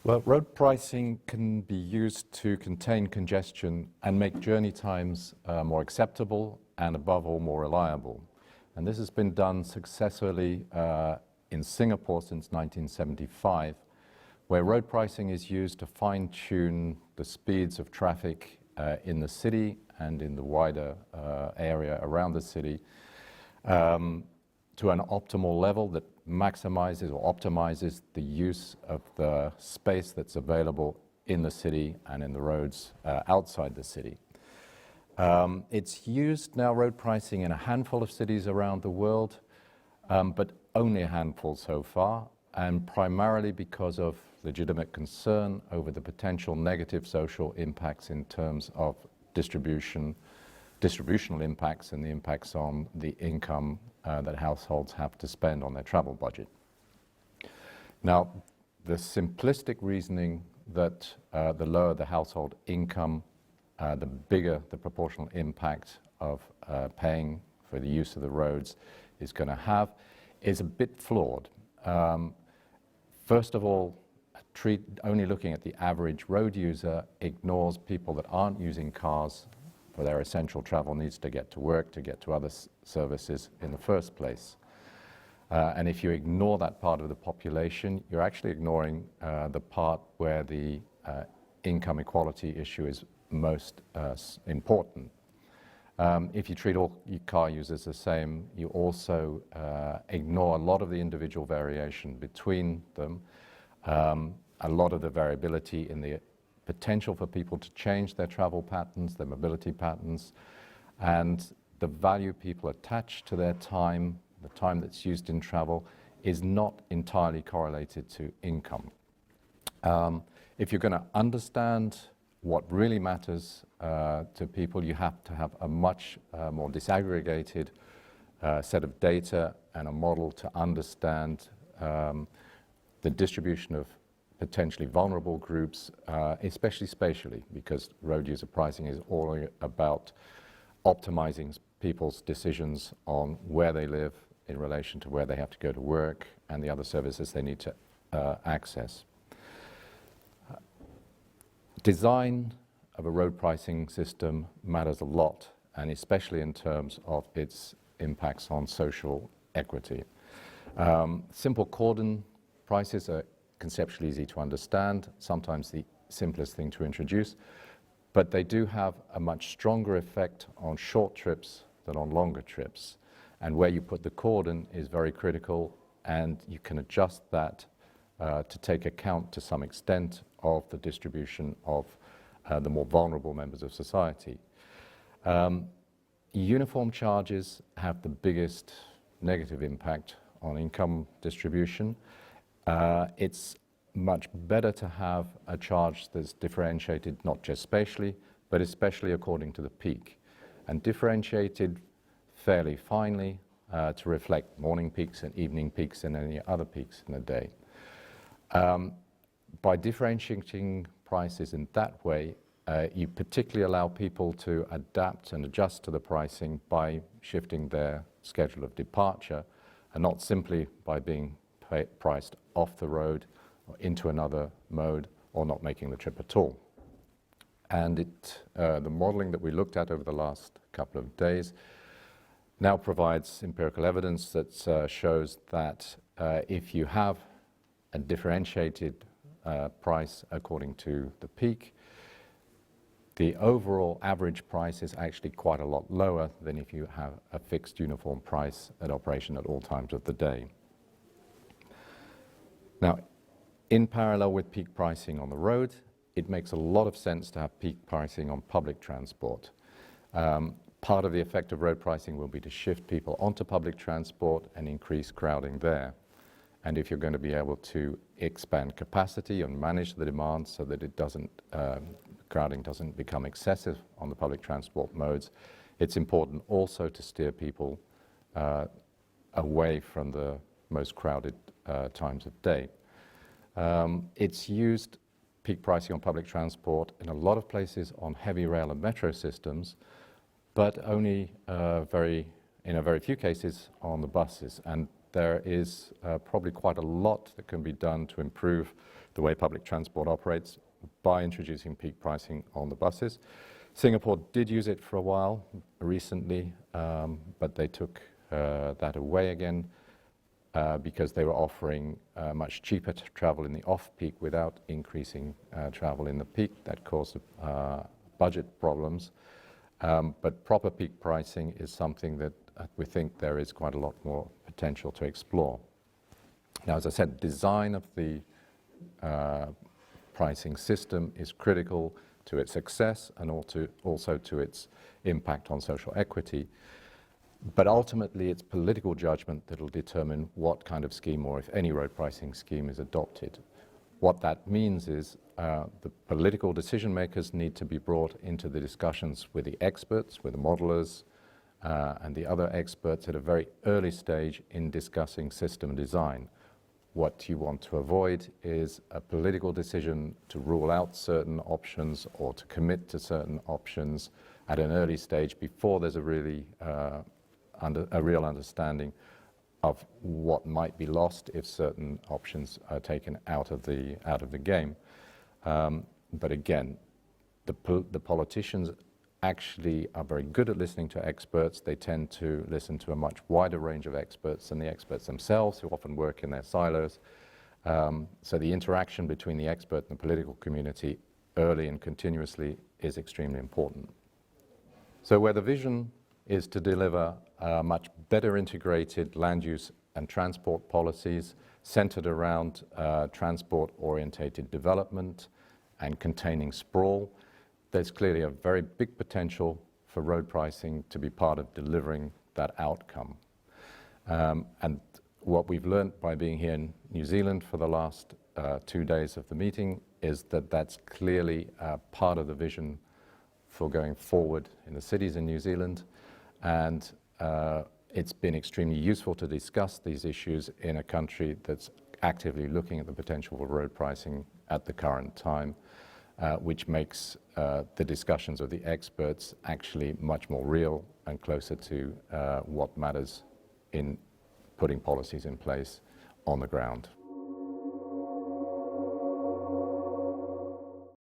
Well, road pricing can be used to contain congestion and make journey times more acceptable and, above all, more reliable. And this has been done successfully in Singapore since 1975, where road pricing is used to fine-tune the speeds of traffic in the city and in the wider area around the city to an optimal level that maximizes or optimizes the use of the space that's available in the city and in the roads outside the city. It's used now, road pricing, in a handful of cities around the world, but only a handful so far, and primarily because of legitimate concern over the potential negative social impacts in terms of distributional impacts and the impacts on the income that households have to spend on their travel budget. Now, the simplistic reasoning that the lower the household income, the bigger the proportional impact of paying for the use of the roads is going to have is a bit flawed. First of all, only looking at the average road user ignores people that aren't using cars for their essential travel needs to get to work, to get to other services in the first place. And if you ignore that part of the population, you're actually ignoring the part where the income equality issue is most important. If you treat all car users the same, you also ignore a lot of the individual variation between them, a lot of the variability in the potential for people to change their travel patterns, their mobility patterns, and the value people attach to their time, the time that's used in travel, is not entirely correlated to income. If you're going to understand what really matters to people, you have to have a much more disaggregated set of data and a model to understand the distribution of potentially vulnerable groups, especially spatially, because road user pricing is all about optimizing people's decisions on where they live in relation to where they have to go to work and the other services they need to access. Design of a road pricing system matters a lot, and especially in terms of its impacts on social equity. Simple cordon prices are conceptually easy to understand, sometimes the simplest thing to introduce, but they do have a much stronger effect on short trips than on longer trips. And where you put the cordon is very critical, and you can adjust that to take account to some extent of the distribution of the more vulnerable members of society. Uniform charges have the biggest negative impact on income distribution. It's much better to have a charge that's differentiated not just spatially, but especially according to the peak, and differentiated fairly finely to reflect morning peaks and evening peaks and any other peaks in the day. By differentiating prices in that way, you particularly allow people to adapt and adjust to the pricing by shifting their schedule of departure, and not simply by being priced off the road or into another mode or not making the trip at all. And the modeling that we looked at over the last couple of days now provides empirical evidence that shows that if you have a differentiated price according to the peak, the overall average price is actually quite a lot lower than if you have a fixed uniform price at operation at all times of the day. Now, in parallel with peak pricing on the road, it makes a lot of sense to have peak pricing on public transport. Part of the effect of road pricing will be to shift people onto public transport and increase crowding there. And if you're going to be able to expand capacity and manage the demand so that it doesn't, crowding doesn't become excessive on the public transport modes, it's important also to steer people away from the most crowded times of day. It's used, peak pricing on public transport, in a lot of places on heavy rail and metro systems, but only in a very few cases on the buses. And there is probably quite a lot that can be done to improve the way public transport operates by introducing peak pricing on the buses. Singapore did use it for a while recently, but they took that away again because they were offering much cheaper travel in the off-peak without increasing travel in the peak. That caused budget problems. But proper peak pricing is something that we think there is quite a lot more potential to explore. Now, as I said, design of the pricing system is critical to its success and also to its impact on social equity. But ultimately, it's political judgment that will determine what kind of scheme, or if any road pricing scheme, is adopted. What that means is the political decision makers need to be brought into the discussions with the experts, with the modelers, and the other experts at a very early stage in discussing system design. What you want to avoid is a political decision to rule out certain options or to commit to certain options at an early stage before there's a real understanding of what might be lost if certain options are taken out of the game. But again, the politicians actually are very good at listening to experts. They tend to listen to a much wider range of experts than the experts themselves, who often work in their silos. So the interaction between the expert and the political community early and continuously is extremely important. So where the vision is to deliver much better integrated land use and transport policies centered around transport-orientated development and containing sprawl, there's clearly a very big potential for road pricing to be part of delivering that outcome. And what we've learned by being here in New Zealand for the last 2 days of the meeting is that that's clearly part of the vision for going forward in the cities in New Zealand. And it's been extremely useful to discuss these issues in a country that's actively looking at the potential for road pricing at the current time, which makes the discussions of the experts actually much more real and closer to what matters in putting policies in place on the ground.